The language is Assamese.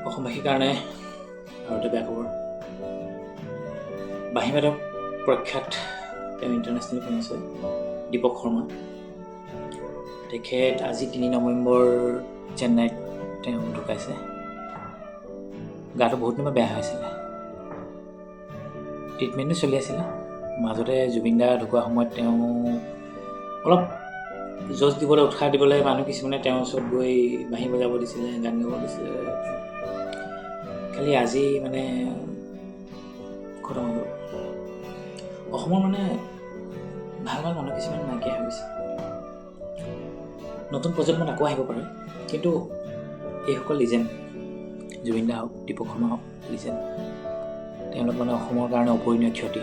অসমবাসীৰ কাৰণে আৰু এটা বেয়া খবৰ। বাঁহীবাদক প্ৰখ্যাত তেওঁ ইণ্টাৰনেশ্যনেল ফেমাছ হয় দীপক শৰ্মা। তেখেত আজি 3 নৱেম্বৰ চেন্নাইত তেওঁ ঢুকাইছে। গাটো বহুত দিনৰ বেয়া হৈছিলে, ট্ৰিটমেণ্টো চলি আছিলে। মাজতে জুবিন দা ঢুকোৱা সময়ত তেওঁ অলপ জোচ দিবলৈ, উৎসাহ দিবলৈ মানুহ কিছুমানে তেওঁৰ ওচৰত গৈ বাঁহী বজাব দিছিলে, গান গাব দিছিলে। খালি আজি মানে খতম হৈ গ'ল। অসমৰ মানে ভাল ভাল মানুহ কিছুমান নাইকিয়া হৈ গৈছে। নতুন প্ৰজন্মত আকৌ আহিব পাৰে, কিন্তু এইসকল লিজেণ্ড, জুবিন দা হওক, দীপক শৰ্মা হওক, লিজেণ্ড। তেওঁলোক মানে অসমৰ কাৰণে অপৰিণীয় ক্ষতি।